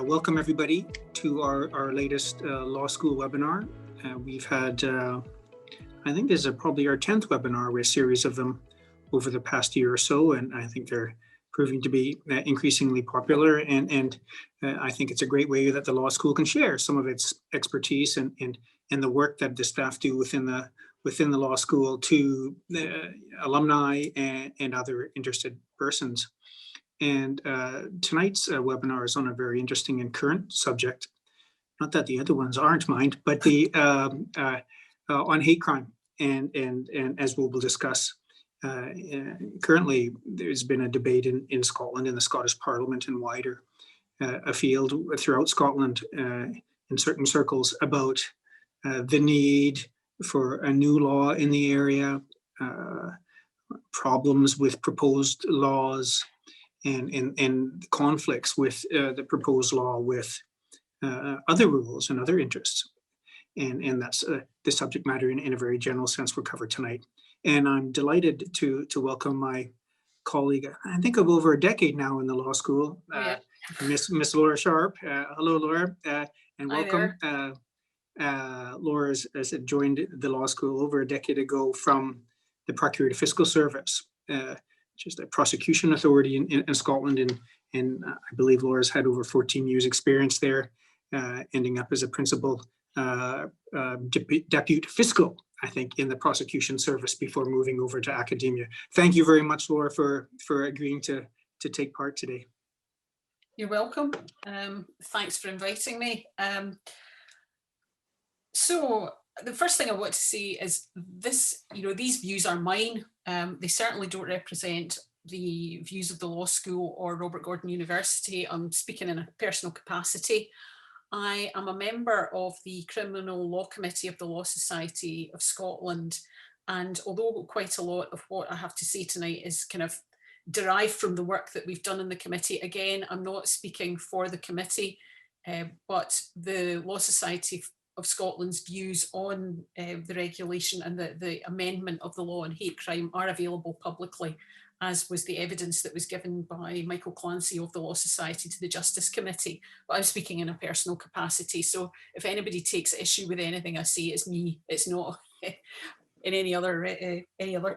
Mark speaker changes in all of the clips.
Speaker 1: Welcome everybody to our latest law school webinar. We've had, I think this is probably our 10th webinar. We're a series of them over the past year or so, and I think they're proving to be increasingly popular. And I think it's a great way that the law school can share some of its expertise and the work that the staff do within the law school to alumni and other interested persons. And tonight's webinar is on a very interesting and current subject. Not that the other ones aren't, mind, but the on hate crime. And as we'll discuss, currently there's been a debate in Scotland, in the Scottish Parliament and wider afield throughout Scotland in certain circles about the need for a new law in the area, problems with proposed laws, and conflicts with the proposed law with other rules and other interests. And that's the subject matter in a very general sense we're covered tonight. And I'm delighted to welcome my colleague, I think of over a decade now in the law school, Miss Laura Sharp. Hello, Laura, and welcome. Laura has joined the law school over a decade ago from the Procurator Fiscal Service, which is the prosecution authority in Scotland, and I believe Laura's had over 14 years experience there, ending up as a principal deputy fiscal, I think, in the prosecution service before moving over to academia. Thank you very much, Laura, for agreeing to take part today.
Speaker 2: You're welcome. Thanks for inviting me. So the first thing I want to say is this, these views are mine. They certainly don't represent the views of the law school or Robert Gordon University. I'm speaking in a personal capacity. I am a member of the Criminal Law Committee of the Law Society of Scotland. And although quite a lot of what I have to say tonight is kind of derived from the work that we've done in the committee, again, I'm not speaking for the committee, but the Law Society of Scotland's views on the regulation and the amendment of the law on hate crime are available publicly, as was the evidence that was given by Michael Clancy of the Law Society to the Justice Committee. But I'm speaking in a personal capacity, so if anybody takes issue with anything I say, it's me, it's not in any other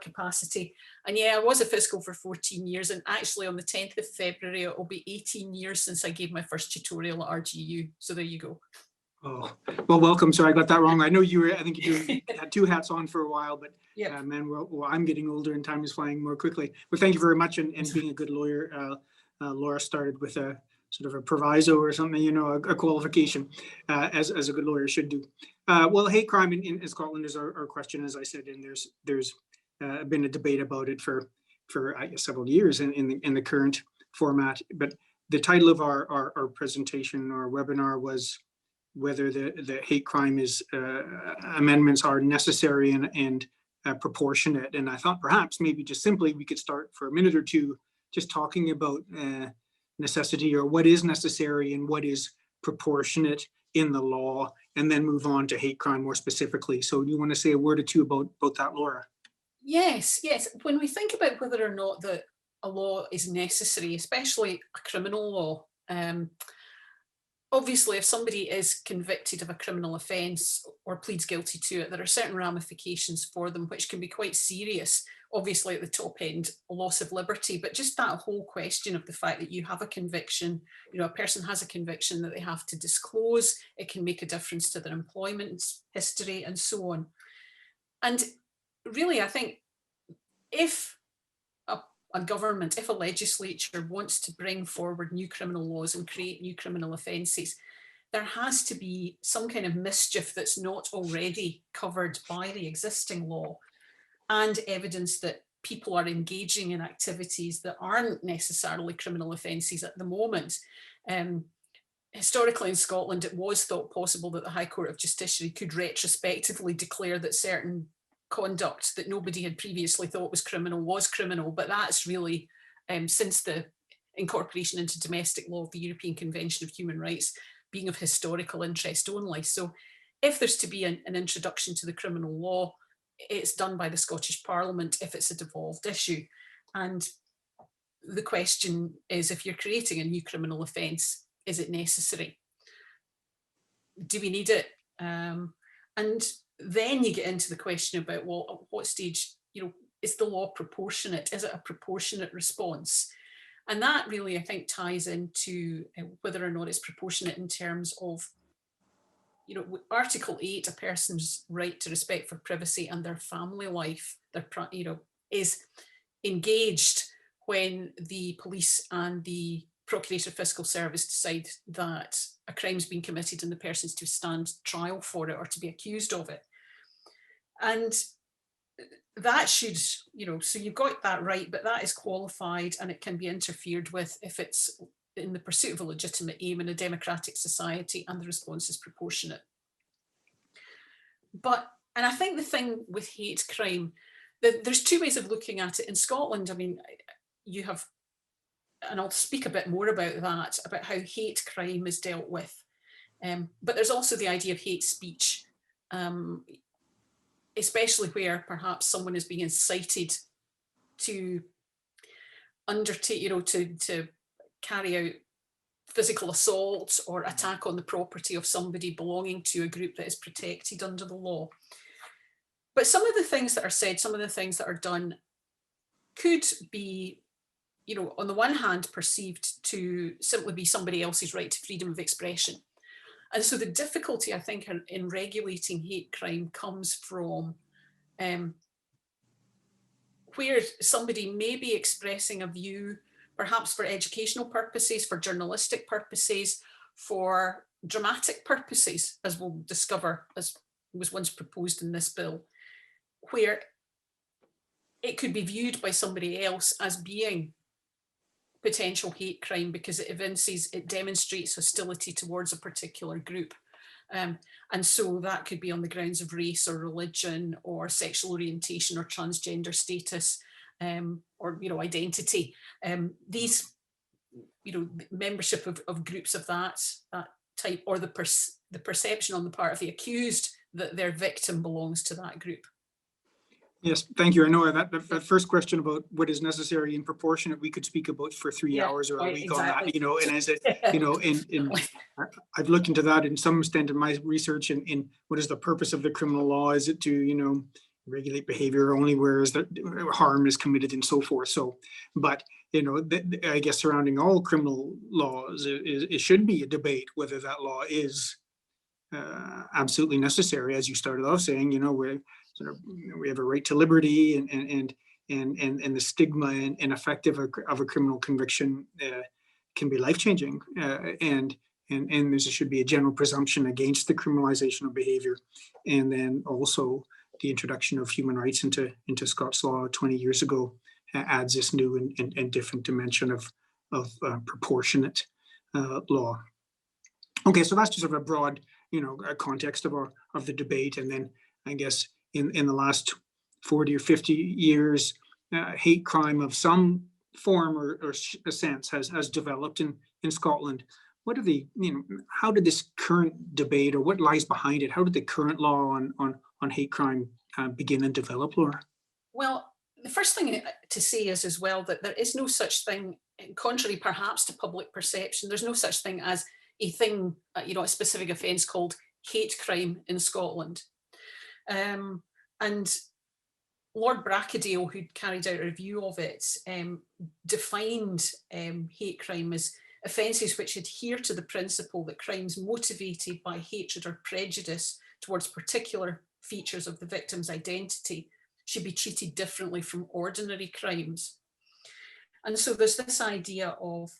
Speaker 2: capacity. And yeah, I was a fiscal for 14 years, and actually on the 10th of February, it will be 18 years since I gave my first tutorial at RGU, so there you go.
Speaker 1: Oh, well, welcome. Sorry, I got that wrong. I know you were, I think you had two hats on for a while, but yeah, man, well, I'm getting older and time is flying more quickly. But thank you very much. And being a good lawyer, Laura started with a sort of a proviso or something, a qualification, as a good lawyer should do. Well, hate crime in Scotland is our question, as I said, and there's been a debate about it for I guess several years in the current format. But the title of our presentation or webinar was whether the hate crime amendments are necessary and proportionate. And I thought perhaps maybe just simply we could start for a minute or two just talking about necessity, or what is necessary and what is proportionate in the law, and then move on to hate crime more specifically. So do you want to say a word or two about that, Laura?
Speaker 2: Yes. When we think about whether or not a law is necessary, especially a criminal law, obviously, if somebody is convicted of a criminal offence or pleads guilty to it, there are certain ramifications for them which can be quite serious. Obviously, at the top end, a loss of liberty, but just that whole question of the fact that you have a conviction, a person has a conviction that they have to disclose, it can make a difference to their employment history and so on. And really, I think if a government, if a legislature wants to bring forward new criminal laws and create new criminal offences, there has to be some kind of mischief that's not already covered by the existing law, and evidence that people are engaging in activities that aren't necessarily criminal offences at the moment. Historically in Scotland, it was thought possible that the High Court of Justiciary could retrospectively declare that certain conduct that nobody had previously thought was criminal, but that's really, since the incorporation into domestic law of the European Convention of Human Rights, being of historical interest only. So if there's to be an introduction to the criminal law, it's done by the Scottish Parliament if it's a devolved issue. And the question is, if you're creating a new criminal offence, is it necessary? Do we need it? And then you get into the question about, well, at what stage, is the law proportionate? Is it a proportionate response? And that really, I think, ties into whether or not it's proportionate in terms of, Article 8, a person's right to respect for privacy and their family life, is engaged when the police and the Procurator Fiscal Service decide that a crime's been committed and the person's to stand trial for it or to be accused of it. And that should, so you've got that right, but that is qualified and it can be interfered with if it's in the pursuit of a legitimate aim in a democratic society and the response is proportionate. And I think the thing with hate crime, there's two ways of looking at it. In Scotland, I mean, you have, and I'll speak a bit more about that, about how hate crime is dealt with. But there's also the idea of hate speech, especially where perhaps someone is being incited to undertake, to carry out physical assault or attack on the property of somebody belonging to a group that is protected under the law. But some of the things that are said, some of the things that are done could be, on the one hand, perceived to simply be somebody else's right to freedom of expression. And so the difficulty, I think, in regulating hate crime comes from where somebody may be expressing a view, perhaps for educational purposes, for journalistic purposes, for dramatic purposes, as we'll discover, as was once proposed in this bill, where it could be viewed by somebody else as being potential hate crime because it demonstrates hostility towards a particular group. And so that could be on the grounds of race or religion or sexual orientation or transgender status, or identity. These, membership of groups of that type, or the perception on the part of the accused that their victim belongs to that group.
Speaker 1: Yes, thank you. I know that first question about what is necessary and proportionate, we could speak about for 3 hours or a week exactly. On that, and as it, I've looked into that in some extent in my research in what is the purpose of the criminal law? Is it to, regulate behavior only where harm is committed and so forth? So, but, I guess surrounding all criminal laws, it should be a debate whether that law is absolutely necessary, as you started off saying, we have a right to liberty, and the stigma and effect of a criminal conviction can be life-changing, and there should be a general presumption against the criminalization of behavior, and then also the introduction of human rights into Scots law 20 years ago adds this new and different dimension of proportionate law. Okay, so that's just sort of a broad context of the debate, and then I guess in the last 40 or 50 years, hate crime of some form or sense has developed in Scotland. What are how did this current debate, or what lies behind it? How did the current law on hate crime begin and develop, Laura?
Speaker 2: Well, the first thing to say is as well that there is no such thing, contrary perhaps to public perception, there's no such thing as a thing, a specific offence called hate crime in Scotland. And Lord Brackadale, who carried out a review of it, defined hate crime as offences which adhere to the principle that crimes motivated by hatred or prejudice towards particular features of the victim's identity should be treated differently from ordinary crimes. And so there's this idea of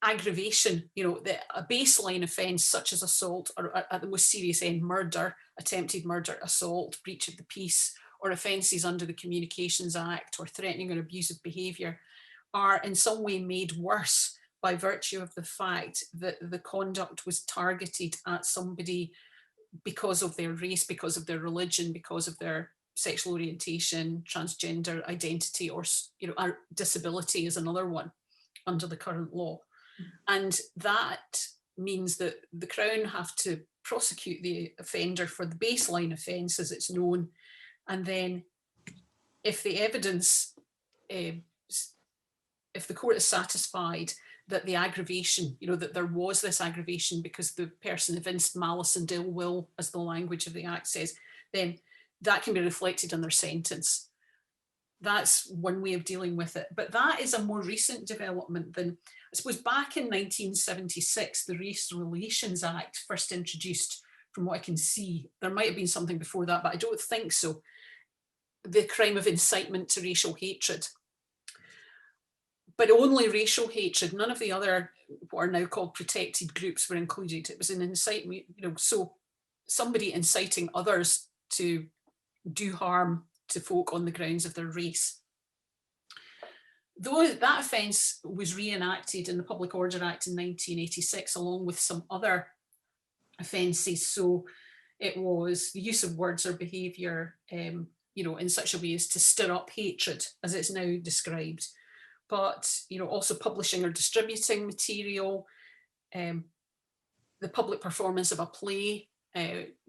Speaker 2: aggravation, a baseline offence such as assault, or at the most serious end, murder, attempted murder, assault, breach of the peace, or offences under the Communications Act, or threatening or abusive behaviour, are in some way made worse by virtue of the fact that the conduct was targeted at somebody because of their race, because of their religion, because of their sexual orientation, transgender identity, or disability is another one under the current law. And that means that the Crown have to prosecute the offender for the baseline offence as it's known. And then if the evidence, if the court is satisfied that the aggravation, that there was this aggravation because the person evinced malice and ill will, as the language of the Act says, then that can be reflected in their sentence. That's one way of dealing with it. But that is a more recent development than, I suppose, back in 1976, the Race Relations Act first introduced, from what I can see. There might have been something before that, but I don't think so. The crime of incitement to racial hatred. But only racial hatred, none of the other, what are now called protected groups, were included. It was an incitement, so somebody inciting others to do harm to folk on the grounds of their race. Though that offence was reenacted in the Public Order Act in 1986, along with some other offences. So it was the use of words or behaviour, in such a way as to stir up hatred, as it's now described. But, also publishing or distributing material, the public performance of a play,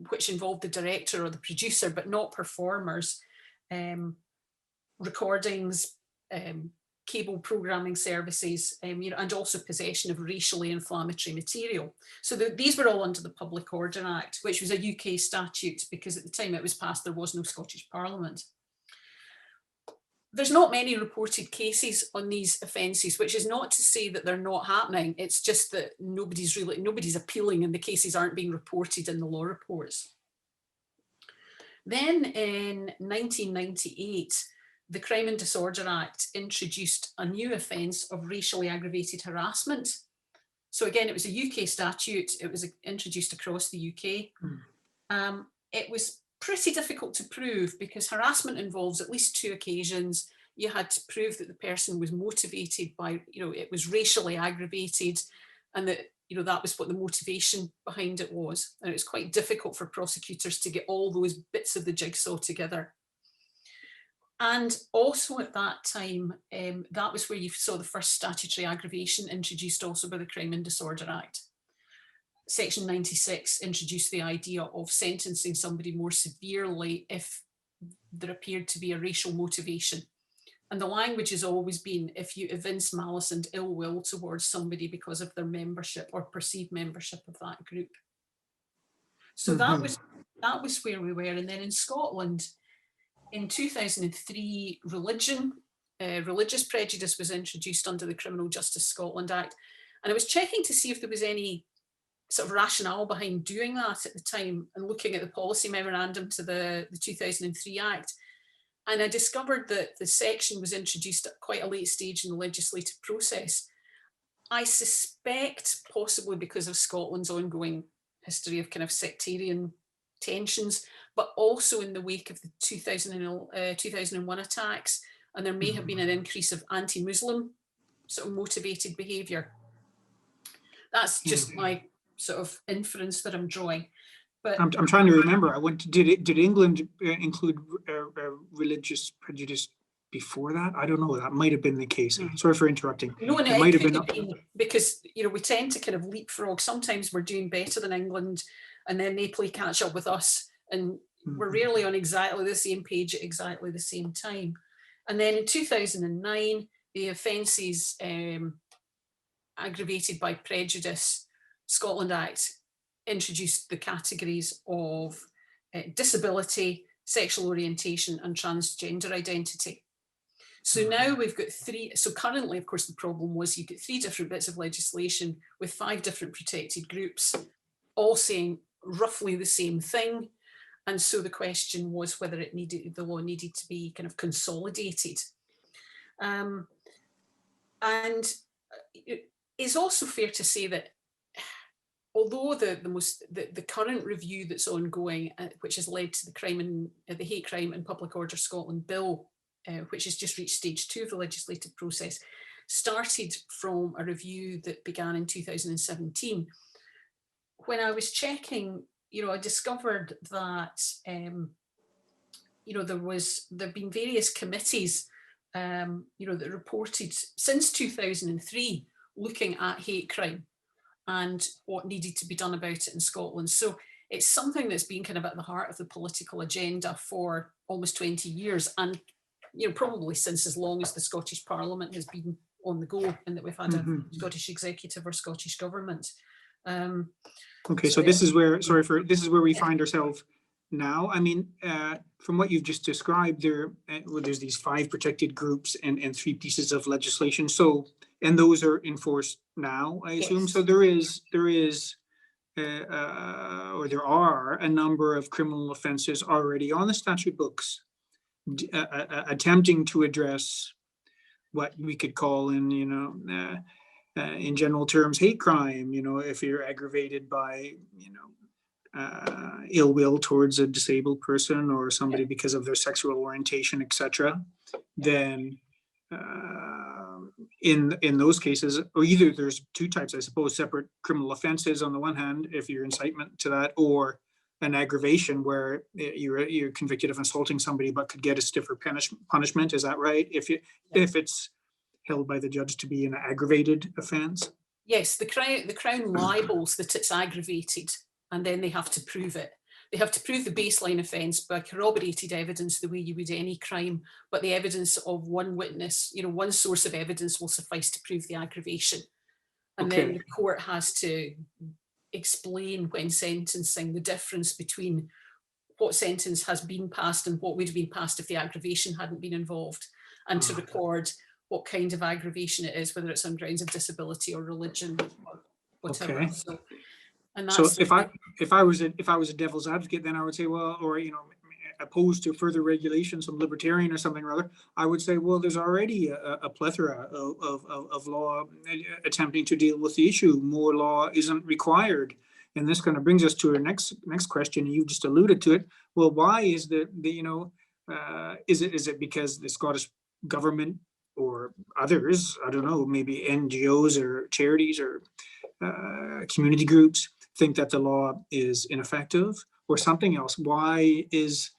Speaker 2: which involved the director or the producer, but not performers, recordings, cable programming services, and also possession of racially inflammatory material. So these were all under the Public Order Act, which was a UK statute, because at the time it was passed, there was no Scottish Parliament. There's not many reported cases on these offences, which is not to say that they're not happening. It's just that nobody's appealing and the cases aren't being reported in the law reports. Then in 1998, the Crime and Disorder Act introduced a new offence of racially aggravated harassment. So again, it was a UK statute. It was introduced across the UK. It was pretty difficult to prove because harassment involves at least 2 occasions. You had to prove that the person was motivated by, it was racially aggravated, and that, that was what the motivation behind it was. And it was quite difficult for prosecutors to get all those bits of the jigsaw together. And also at that time, that was where you saw the first statutory aggravation introduced also by the Crime and Disorder Act. Section 96 introduced the idea of sentencing somebody more severely if there appeared to be a racial motivation. And the language has always been if you evince malice and ill will towards somebody because of their membership or perceived membership of that group. So that was where we were. And then in Scotland, in 2003, religious prejudice was introduced under the Criminal Justice Scotland Act. And I was checking to see if there was any sort of rationale behind doing that at the time and looking at the policy memorandum to the 2003 Act. And I discovered that the section was introduced at quite a late stage in the legislative process. I suspect possibly because of Scotland's ongoing history of kind of sectarian tensions, but also in the wake of the 2001 attacks. And there may have been an increase of anti-Muslim sort of motivated behaviour. That's just my sort of inference that I'm drawing. But
Speaker 1: I'm trying to remember. Did England include religious prejudice before that? I don't know. That might have been the case. Sorry for interrupting.
Speaker 2: No,
Speaker 1: it might have been
Speaker 2: because we tend to kind of leapfrog. Sometimes we're doing better than England, and then they play catch up with us, and we're rarely on exactly the same page at exactly the same time. And then in 2009, the offences aggravated by prejudice Scotland Act introduced the categories of disability, sexual orientation, and transgender identity. So now we've got 3. So currently, of course, the problem was you get 3 different bits of legislation with 5 different protected groups, all saying roughly the same thing. And so the question was whether the law needed to be kind of consolidated. And it's also fair to say that although the current review that's ongoing, which has led to the Hate Crime and Public Order Scotland Bill, which has just reached stage 2 of the legislative process, started from a review that began in 2017. When I was checking, I discovered that there've been various committees that reported since 2003 looking at hate crime and what needed to be done about it in Scotland. So it's something that's been kind of at the heart of the political agenda for almost 20 years, and probably since as long as the Scottish Parliament has been on the go, and that we've had a
Speaker 1: Mhm.
Speaker 2: Scottish Executive or Scottish Government.
Speaker 1: Okay, so this is where, this is where we
Speaker 2: Yeah.
Speaker 1: find ourselves now. I mean, from what you've just described, there's these 5 protected groups and 3 pieces of legislation. So, and those are enforced now, I assume. So
Speaker 2: Yes.
Speaker 1: or there are a number of criminal offences already on the statute books, attempting to address what we could call in general terms, hate crime. If you're aggravated by, ill will towards a disabled person or somebody because of their sexual orientation, etc., then in those cases, or either there's 2 types, I suppose, separate criminal offenses on the one hand, if you're incitement to that, or an aggravation where you're convicted of assaulting somebody but could get a stiffer punishment. Is that right? If it's held by the judge to be an aggravated offence.
Speaker 2: Yes, the Crown libels that it's aggravated, and then they have to prove it. They have to prove the baseline offence by corroborated evidence, the way you would any crime, but the evidence of one witness, one source of evidence will suffice to prove the aggravation. And then
Speaker 1: Okay.
Speaker 2: the court has to explain when sentencing the difference between what sentence has been passed and what would have been passed if the aggravation hadn't been involved, and to record what kind of aggravation it is, whether it's on grounds of disability or religion or whatever.
Speaker 1: Okay.
Speaker 2: So, and
Speaker 1: So
Speaker 2: that's
Speaker 1: if I was a devil's advocate, then I would say, well, or opposed to further regulation, some libertarian or something or other, I would say, well, there's already a plethora of law attempting to deal with the issue. More law isn't required. And this kind of brings us to our next question. You've just alluded to it. Well, why is is it because the Scottish government or others, I don't know, maybe NGOs or charities or community groups think that the law is ineffective, or something else? Why is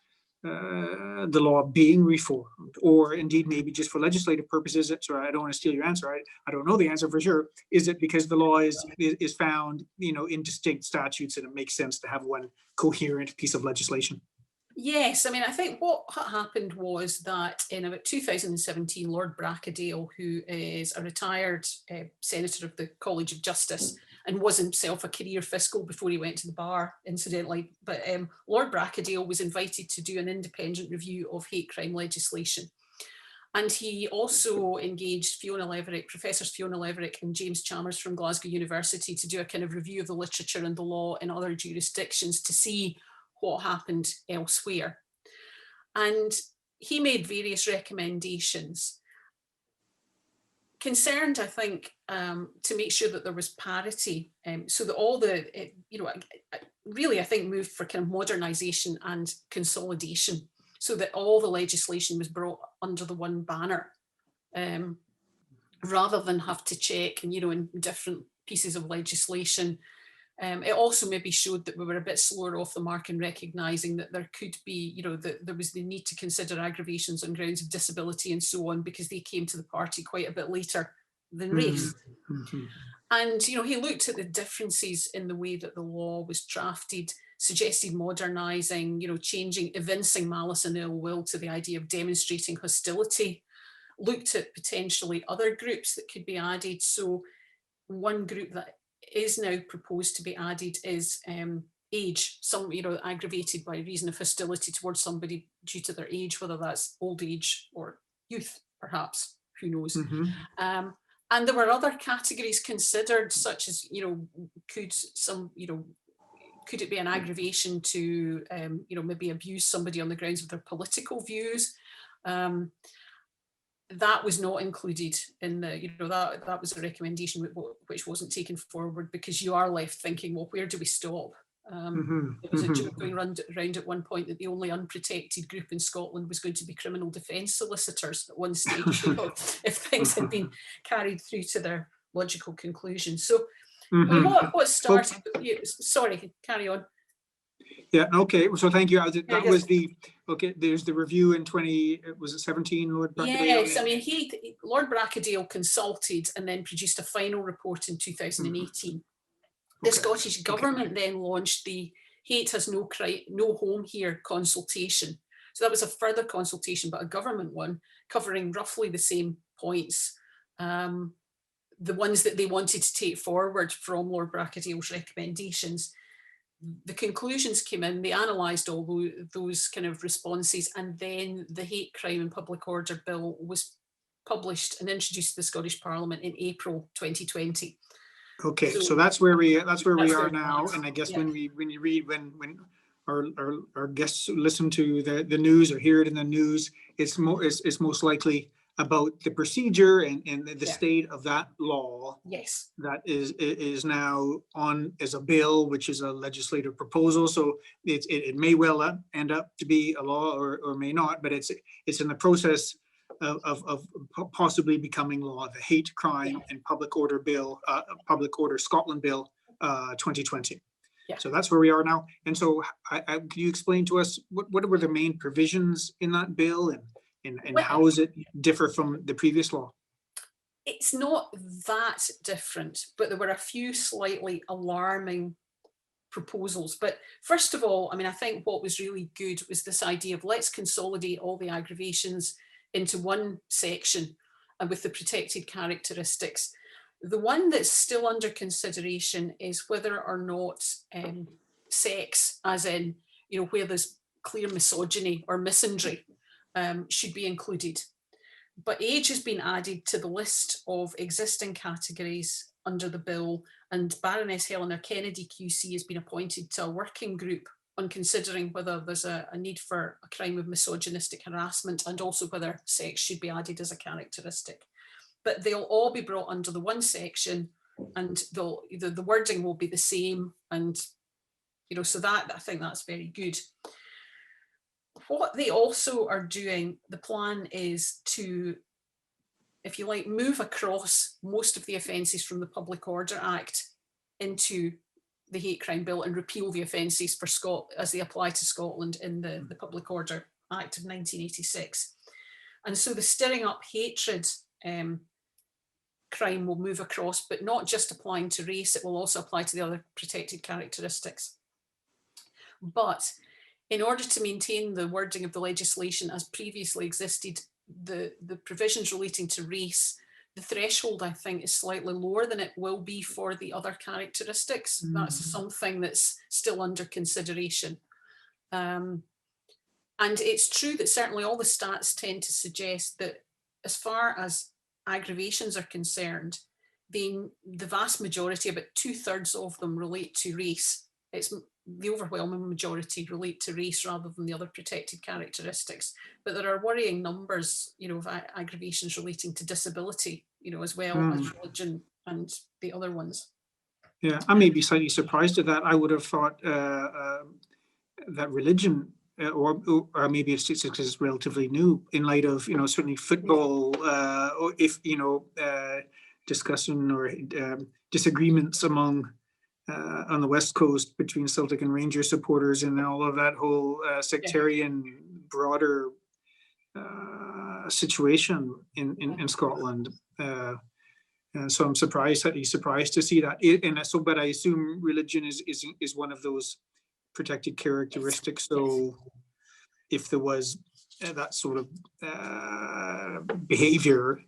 Speaker 1: the law being reformed, or indeed maybe just for legislative purposes? So I don't want to steal your answer. I don't know the answer for sure. Is it because the law is found, in distinct statutes, and it makes sense to have one coherent piece of legislation?
Speaker 2: Yes, I mean, I think what happened was that in about 2017, Lord Brackadale, who is a retired senator of the College of Justice and was himself a career fiscal before he went to the bar, incidentally, but Lord Brackadale was invited to do an independent review of hate crime legislation. And he also engaged Professors Fiona Leverick and James Chalmers from Glasgow University to do a kind of review of the literature and the law in other jurisdictions to see what happened elsewhere. And he made various recommendations, concerned, I think, to make sure that there was parity, so that all really, I think, moved for kind of modernisation and consolidation, so that all the legislation was brought under the one banner, rather than have to check, in different pieces of legislation. It also maybe showed that we were a bit slower off the mark in recognising that there could be, that there was the need to consider aggravations on grounds of disability and so on, because they came to the party quite a bit later than race.
Speaker 1: Mm-hmm.
Speaker 2: And, he looked at the differences in the way that the law was drafted, suggested modernising, changing, evincing malice and ill will to the idea of demonstrating hostility, looked at potentially other groups that could be added. So one group that is now proposed to be added is age, some, aggravated by reason of hostility towards somebody due to their age, whether that's old age or youth, perhaps, who knows.
Speaker 1: Mm-hmm.
Speaker 2: And there were other categories considered, such as, could it be an aggravation to, maybe abuse somebody on the grounds of their political views? That was not included in that was a recommendation which wasn't taken forward, because you are left thinking, well, where do we stop? There was a joke going around at one point that the only unprotected group in Scotland was going to be criminal defence solicitors at one stage, if things had been carried through to their logical conclusion. So what started, sorry, carry on.
Speaker 1: Yeah, okay, so thank you. That was there's the review in 2017, Lord Brackadale?
Speaker 2: Yes, I mean, Lord Brackadale consulted and then produced a final report in 2018. The Scottish Government then launched the Hate Has No Home Here consultation. So that was a further consultation, but a government one, covering roughly the same points. the ones that they wanted to take forward from Lord Bracadale's recommendations. The conclusions came in, they analysed all those kind of responses, and then the Hate Crime and Public Order Bill was published and introduced to the Scottish Parliament in April 2020.
Speaker 1: Okay, so that's where we are now, and I guess
Speaker 2: yeah.
Speaker 1: when our guests listen to the news or hear it in the news, it's most likely about the procedure and the state of that law.
Speaker 2: Yes.
Speaker 1: That is now on as a bill, which is a legislative proposal. So it may well end up to be a law or may not, but it's in the process of possibly becoming law. The Hate Crime and Public Order Bill, Public Order Scotland Bill 2020.
Speaker 2: Yeah.
Speaker 1: So that's where we are now. And so can you explain to us what were the main provisions in that bill and how does it differ from the previous law?
Speaker 2: It's not that different, but there were a few slightly alarming proposals. But first of all, I mean, I think what was really good was this idea of let's consolidate all the aggravations into one section and with the protected characteristics. The one that's still under consideration is whether or not sex, as in, you know, where there's clear misogyny or misandry, should be included. But age has been added to the list of existing categories under the bill, and Baroness Helena Kennedy QC has been appointed to a working group on considering whether there's a need for a crime of misogynistic harassment and also whether sex should be added as a characteristic. But they'll all be brought under the one section, and the wording will be the same, and you know, so that I think that's very good. What they also are doing, the plan is to, if you like, move across most of the offences from the Public Order Act into the Hate Crime Bill and repeal the offences for as they apply to Scotland in the Public Order Act of 1986. And so the stirring up hatred crime will move across, but not just applying to race, it will also apply to the other protected characteristics. But in order to maintain the wording of the legislation as previously existed, the provisions relating to race, the threshold, I think, is slightly lower than it will be for the other characteristics. That's something that's still under consideration. And it's true that certainly all the stats tend to suggest that as far as aggravations are concerned, the vast majority, about 2/3 of them, relate to race. It's the overwhelming majority relate to race rather than the other protected characteristics. But there are worrying numbers, you know, of aggravations relating to disability, you know, as well as religion and the other ones.
Speaker 1: Yeah, I may be slightly surprised at that. I would have thought that religion, or maybe it's because it's relatively new in light of, you know, certainly football, or if, you know, discussion or disagreements among on the West Coast between Celtic and Rangers supporters and all of that whole sectarian broader situation in Scotland. And so I'm surprised to see that. But I assume religion is one of those protected characteristics. So if there was that sort of behavior,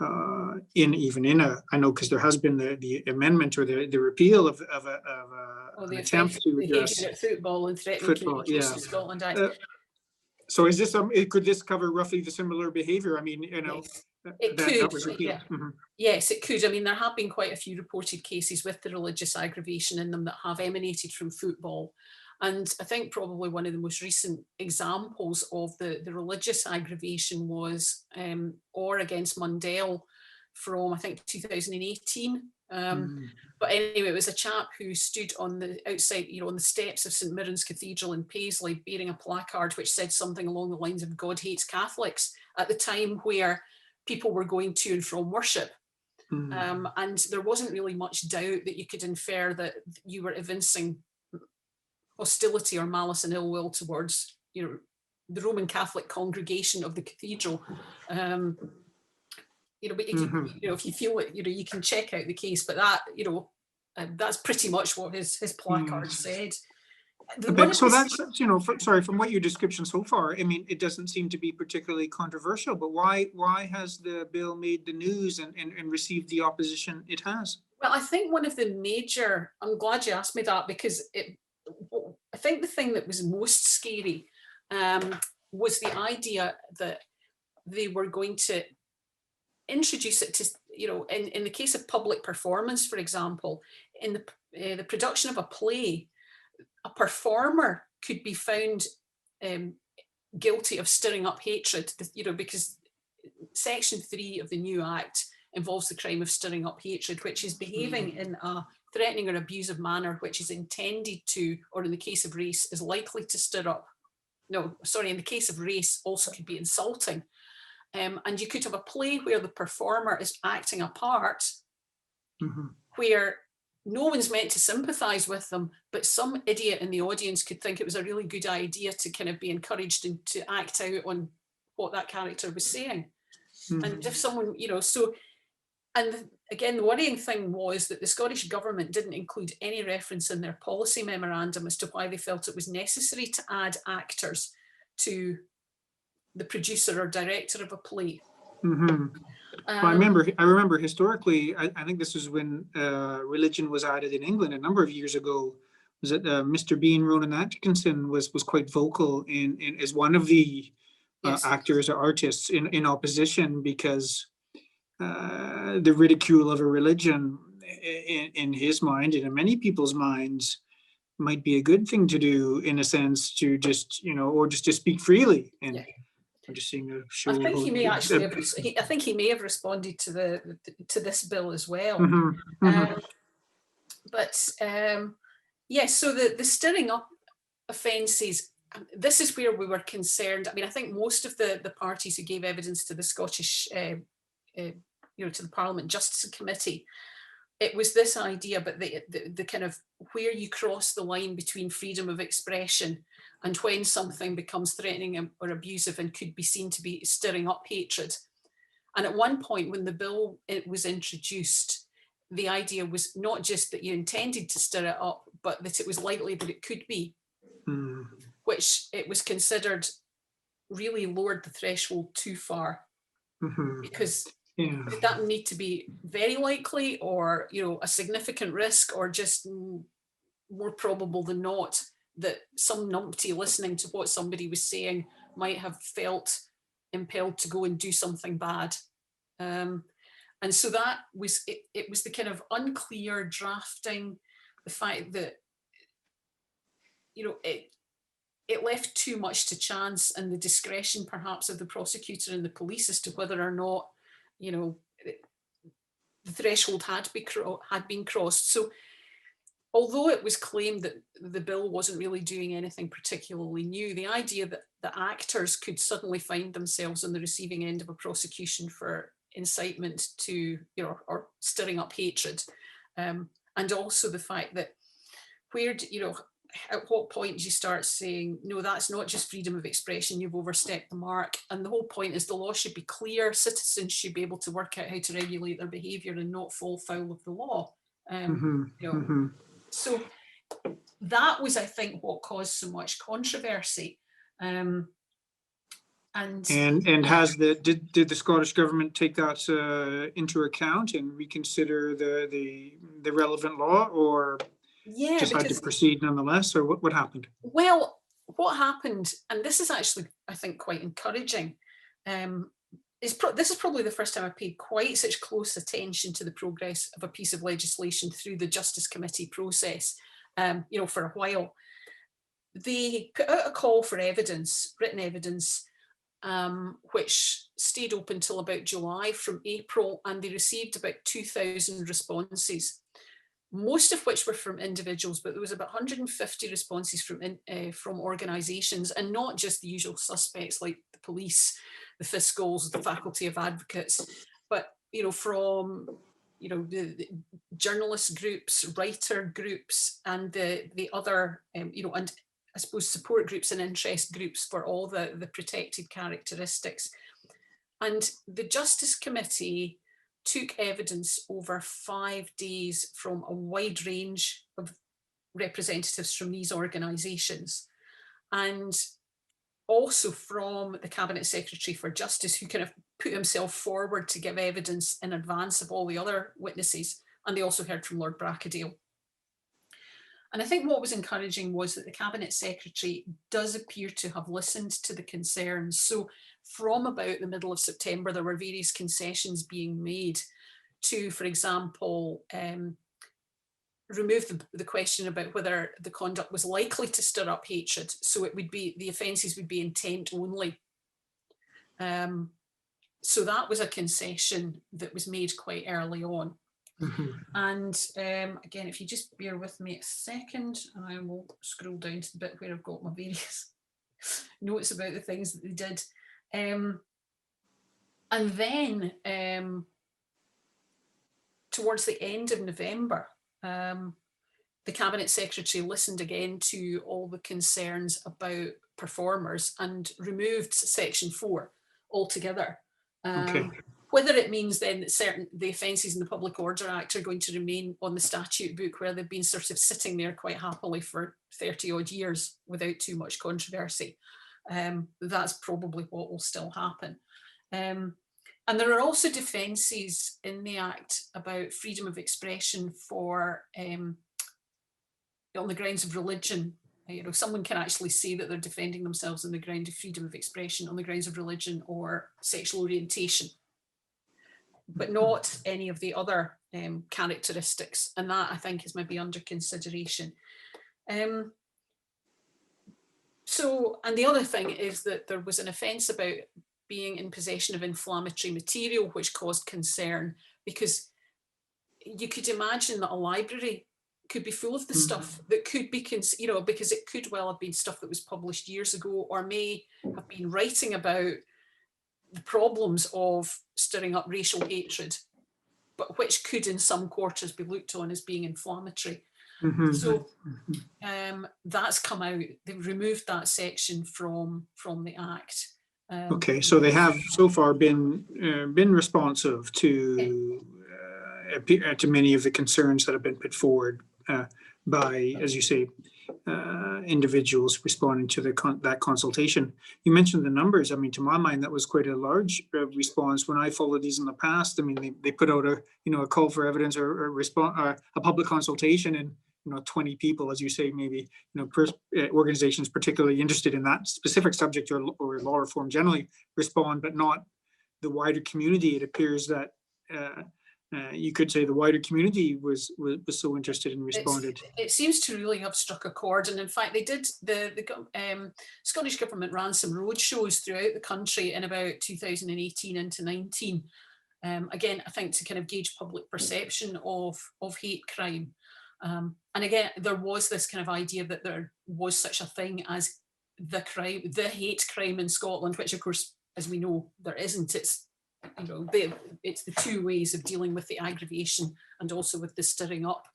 Speaker 1: I know because there has been the amendment or the repeal of an attempt to address
Speaker 2: football and threatening communication in Scotland.
Speaker 1: So is this could this cover roughly the similar behavior? I mean, you know,
Speaker 2: it could.
Speaker 1: That was repealed.
Speaker 2: Yes, it could. I mean, there have been quite a few reported cases with the religious aggravation in them that have emanated from football. And I think probably one of the most recent examples of the religious aggravation was Or against Mundell from, I think, 2018. But anyway, it was a chap who stood on the outside, you know, on the steps of St Mirren's Cathedral in Paisley, bearing a placard which said something along the lines of "God hates Catholics" at the time where people were going to and from worship. And there wasn't really much doubt that you could infer that you were evincing hostility or malice and ill will towards, you know, the Roman Catholic congregation of the cathedral. You know, but if you feel it, you know, you can check out the case. But that, you know, that's pretty much what his placard said. One of
Speaker 1: So
Speaker 2: the,
Speaker 1: that's, you know, sorry, from what your description so far, I mean, it doesn't seem to be particularly controversial, but why has the bill made the news and received the opposition it has?
Speaker 2: well, I think one of the major, I'm glad you asked me that, because I think the thing that was most scary was the idea that they were going to introduce it to, you know, in the case of public performance, for example, in the production of a play, a performer could be found um, guilty of stirring up hatred, you know, because Section 3 of the new Act involves the crime of stirring up hatred, which is behaving in a threatening or abusive manner, which is intended to, or in the case of race, is likely to stir up. No, sorry, in the case of race, also could be insulting. And you could have a play where the performer is acting a part where no one's meant to sympathise with them, but some idiot in the audience could think it was a really good idea to kind of be encouraged and to act out on what that character was saying. And if someone, you know, so, and again, the worrying thing was that the Scottish government didn't include any reference in their policy memorandum as to why they felt it was necessary to add actors to the producer or director of a play.
Speaker 1: Well, I remember historically, I think this was when religion was added in England a number of years ago. Was it Mr. Bean Ronan Atkinson was quite vocal in as one of the
Speaker 2: Yes.
Speaker 1: actors or artists in opposition, because the ridicule of a religion in his mind and in many people's minds might be a good thing to do, in a sense, to just, you know, or just to speak freely. And
Speaker 2: Yeah.
Speaker 1: I'm just seeing a show.
Speaker 2: I think he may actually have, I think he may have responded to this bill as well. Yes, so the stirring up offences, this is where we were concerned. I mean, I think most of the parties who gave evidence to the Scottish, you know, to the Parliament Justice Committee, it was this idea, but the kind of where you cross the line between freedom of expression and when something becomes threatening or abusive and could be seen to be stirring up hatred. And at one point, when the bill was introduced, the idea was not just that you intended to stir it up, but that it was likely that it could be, which it was considered really lowered the threshold too far, because did that need to be very likely, or, you know, a significant risk, or just more probable than not that some numpty listening to what somebody was saying might have felt impelled to go and do something bad. And so that was it was the kind of unclear drafting, the fact that, you know, it left too much to chance and the discretion perhaps of the prosecutor and the police as to whether or not, you know, the threshold had been crossed. So although it was claimed that the bill wasn't really doing anything particularly new, the idea that the actors could suddenly find themselves on the receiving end of a prosecution for incitement to, you know, or stirring up hatred, and also the fact that where, you know, at what point do you start saying, no, that's not just freedom of expression, you've overstepped the mark. And the whole point is the law should be clear, citizens should be able to work out how to regulate their behaviour and not fall foul of the law. You know, so that was, I think, what caused so much controversy. And
Speaker 1: has did the Scottish government take that into account and reconsider the relevant law, or just had to proceed nonetheless, or what happened?
Speaker 2: Well, what happened, and this is actually, I think, quite encouraging, this is probably the first time I paid quite such close attention to the progress of a piece of legislation through the Justice Committee process, you know, for a while. They put out a call for evidence, written evidence, which stayed open till about July from April, and they received about 2,000 responses, most of which were from individuals, but there was about 150 responses from organisations, and not just the usual suspects like the police, the fiscals, the faculty of advocates, but, you know, from, you know, the journalist groups, writer groups, and the other, you know, and I suppose support groups and interest groups for all the protected characteristics. And the Justice Committee took evidence over 5 days from a wide range of representatives from these organisations, and also from the Cabinet Secretary for Justice, who kind of put himself forward to give evidence in advance of all the other witnesses. And they also heard from Lord Brackadale. And I think what was encouraging was that the Cabinet Secretary does appear to have listened to the concerns. So from about the middle of September, there were various concessions being made to, for example, remove the question about whether the conduct was likely to stir up hatred. So it would be, the offences would be intent only. So that was a concession that was made quite early on. And again, if you just bear with me a second, and I will scroll down to the bit where I've got my various notes about the things that they did. And then towards the end of November, the Cabinet Secretary listened again to all the concerns about performers and removed Section 4 altogether. Whether it means then that the offences in the Public Order Act are going to remain on the statute book, where they've been sort of sitting there quite happily for 30 odd years without too much controversy, that's probably what will still happen. And there are also defences in the Act about freedom of expression for on the grounds of religion. You know, someone can actually say that they're defending themselves on the ground of freedom of expression on the grounds of religion or sexual orientation, but not any of the other characteristics. And that, I think, is maybe under consideration. So, and the other thing is that there was an offence about being in possession of inflammatory material, which caused concern, because you could imagine that a library could be full of the stuff that could be, you know, because it could well have been stuff that was published years ago, or may have been writing about the problems of stirring up racial hatred, but which could in some quarters be looked on as being inflammatory. So that's come out. They've removed that section from the Act.
Speaker 1: Okay, so they have so far been responsive to many of the concerns that have been put forward by, as you say, individuals responding to that consultation. You mentioned the numbers. I mean, to my mind, that was quite a large response. When I followed these in the past, I mean, they put out a call for evidence or a public consultation, and 20 people, as you say, maybe organizations particularly interested in that specific subject or law reform generally respond, but not the wider community. It appears that you could say the wider community was so interested and responded.
Speaker 2: It seems to really have struck a chord, and in fact, they did. The Scottish Government ran some roadshows throughout the country in about 2018 into 19. Again, I think to kind of gauge public perception of hate crime. And again, there was this kind of idea that there was such a thing as the hate crime in Scotland, which of course, as we know, there isn't. It's it's the two ways of dealing with the aggravation and also with the stirring up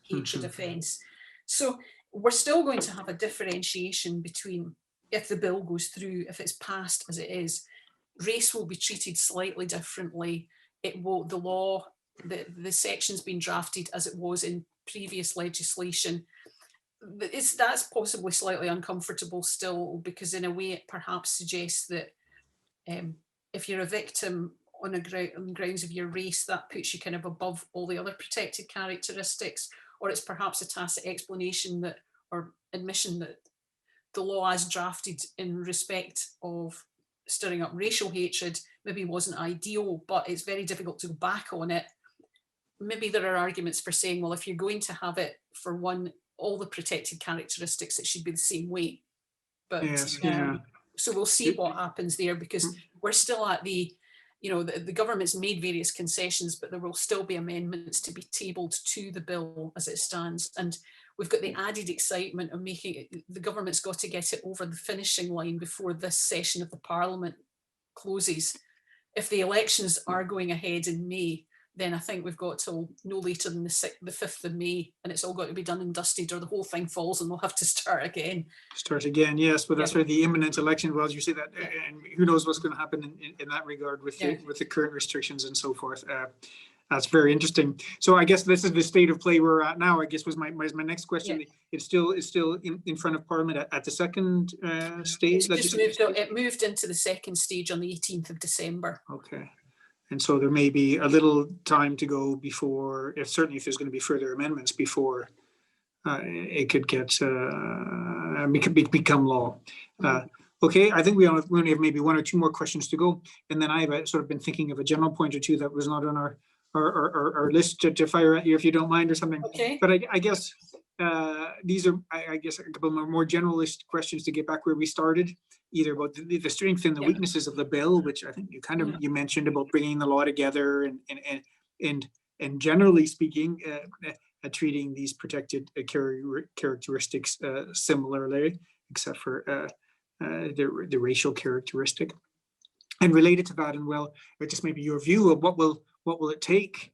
Speaker 2: hatred offence. So we're still going to have a differentiation between, if the bill goes through, if it's passed as it is, race will be treated slightly differently. It will, the law, the section's been drafted as it was in previous legislation. That's possibly slightly uncomfortable still, because in a way it perhaps suggests that if you're a victim on grounds of your race, that puts you kind of above all the other protected characteristics, or it's perhaps a tacit explanation that, or admission that the law as drafted in respect of stirring up racial hatred maybe wasn't ideal, but it's very difficult to go back on it. Maybe there are arguments for saying, well, if you're going to have it for all the protected characteristics, it should be the same way. But
Speaker 1: yes,
Speaker 2: so we'll see what happens there, because we're still at the government's made various concessions, but there will still be amendments to be tabled to the bill as it stands. And we've got the added excitement of the government's got to get it over the finishing line before this session of the Parliament closes. If the elections are going ahead in May, then I think we've got till no later than the 5th of May, and it's all got to be done and dusted, or the whole thing falls and we'll have to start again.
Speaker 1: Yes, but that's the imminent election. Well, as you say that, and who knows what's going to happen in that regard with the current restrictions and so forth. That's very interesting. So I guess this is the state of play we're at now, I guess was my next question.
Speaker 2: Yeah.
Speaker 1: It's still in front of Parliament at the second stage?
Speaker 2: It moved into the second stage on the 18th of December.
Speaker 1: Okay. And so there may be a little time to go before, certainly if there's going to be further amendments before it could become law. Okay, I think we only have maybe one or two more questions to go, and then I've sort of been thinking of a general point or two that was not on our list to fire at you, if you don't mind, or something.
Speaker 2: Okay.
Speaker 1: But I guess these are, I guess, a couple of more generalist questions to get back where we started, either about the strengths and the weaknesses of the bill, which I think you kind of you mentioned about bringing the law together and generally speaking, treating these protected characteristics similarly, except for the racial characteristic. And related to that, and well, just maybe your view of what will it take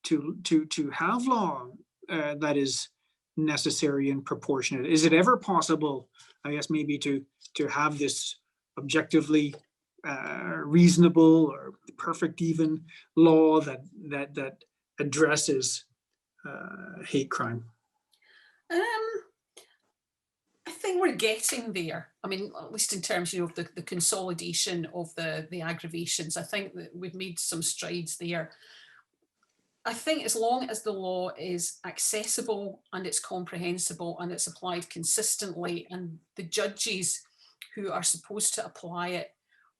Speaker 1: to have law that is necessary and proportionate? Is it ever possible, I guess, maybe to have this objectively reasonable or perfect even law that addresses hate crime?
Speaker 2: I think we're getting there. I mean, at least in terms, of the consolidation of the aggravations. I think that we've made some strides there. I think as long as the law is accessible and it's comprehensible and it's applied consistently, and the judges who are supposed to apply it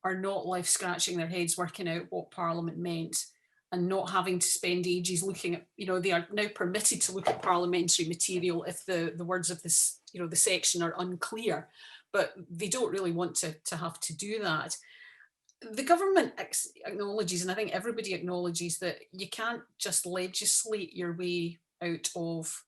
Speaker 2: are not left scratching their heads working out what Parliament meant, and not having to spend ages looking at, they are now permitted to look at parliamentary material if the words of this, the section are unclear, but they don't really want to have to do that. The government acknowledges, and I think everybody acknowledges, that you can't just legislate your way out of,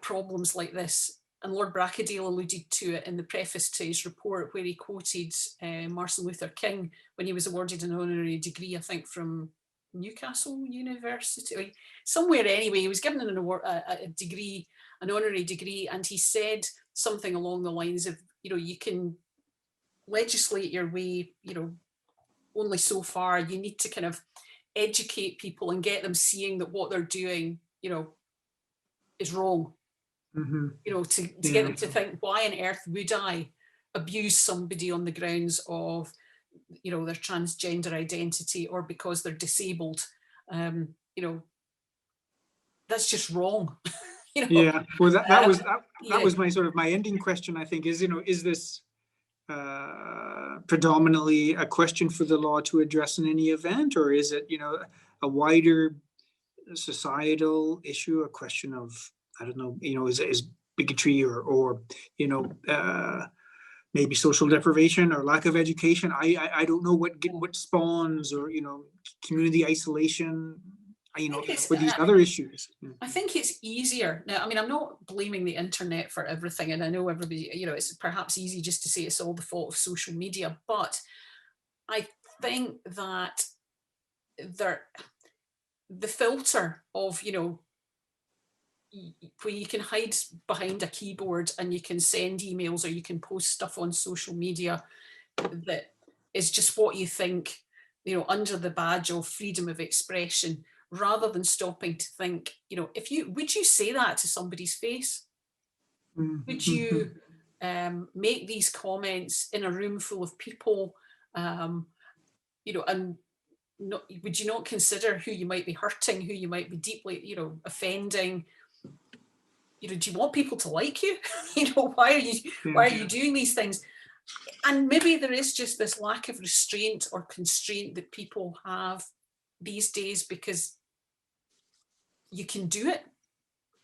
Speaker 2: problems like this. And Lord Brackadale alluded to it in the preface to his report, where he quoted Martin Luther King when he was awarded an honorary degree, I think from Newcastle University, or somewhere anyway. He was given an award, a degree, an honorary degree, and he said something along the lines of, you can legislate your way, only so far. You need to kind of educate people and get them seeing that what they're doing, is wrong. To get them to think, why on earth would I abuse somebody on the grounds of, their transgender identity, or because they're disabled? That's just wrong.
Speaker 1: Yeah, well, that was my sort of my ending question, I think, is, is this predominantly a question for the law to address in any event, or is it, a wider societal issue, a question of, I don't know, is bigotry or maybe social deprivation or lack of education? I don't know what spawns, or community isolation, or these other issues.
Speaker 2: I think it's easier now. I mean, I'm not blaming the internet for everything, and I know everybody, it's perhaps easy just to say it's all the fault of social media, but I think that the filter of, where you can hide behind a keyboard and you can send emails or you can post stuff on social media that is just what you think, under the badge of freedom of expression, rather than stopping to think, would you say that to somebody's face? Would you make these comments in a room full of people, and would you not consider who you might be hurting, who you might be deeply, offending? Do you want people to like you? Why are you doing these things? And maybe there is just this lack of restraint or constraint that people have these days, because you can do it,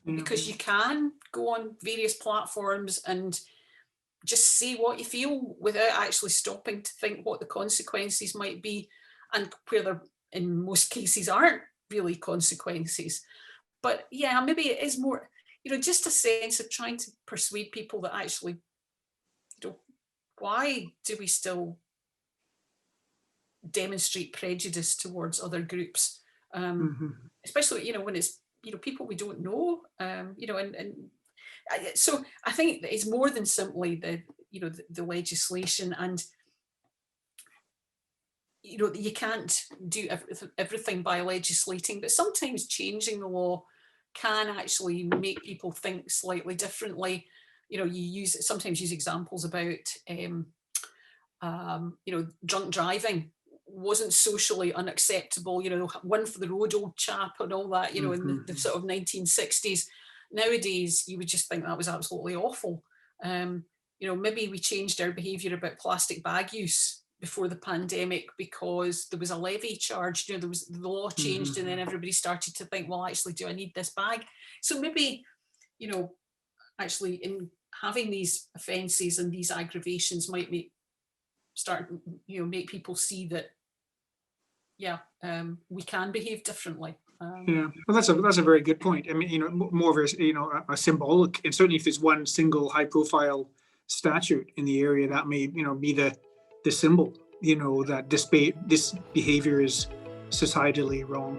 Speaker 2: because you can go on various platforms and just say what you feel without actually stopping to think what the consequences might be, and where there, in most cases, aren't really consequences. But yeah, maybe it is more, just a sense of trying to persuade people that actually, why do we still demonstrate prejudice towards other groups, especially when it's people we don't know, and so I think it's more than simply the legislation. And you know, you can't do everything by legislating, but sometimes changing the law can actually make people think slightly differently. You know, you sometimes use examples about, you know, drunk driving wasn't socially unacceptable, you know, one for the road, old chap, and all that, you know, in the sort of 1960s. Nowadays, you would just think that was absolutely awful. You know, maybe we changed our behaviour about plastic bag use before the pandemic because there was a levy charged, you know, there was the law changed, and then everybody started to think, well, actually, do I need this bag? So maybe, you know, actually in having these offences and these aggravations might make people see that, yeah, we can behave differently.
Speaker 1: Yeah, well, that's a very good point. I mean, you know, more of a, you know, a symbolic, and certainly if there's one single high-profile statute in the area, that may, you know, be the symbol, you know, that this behavior is societally wrong.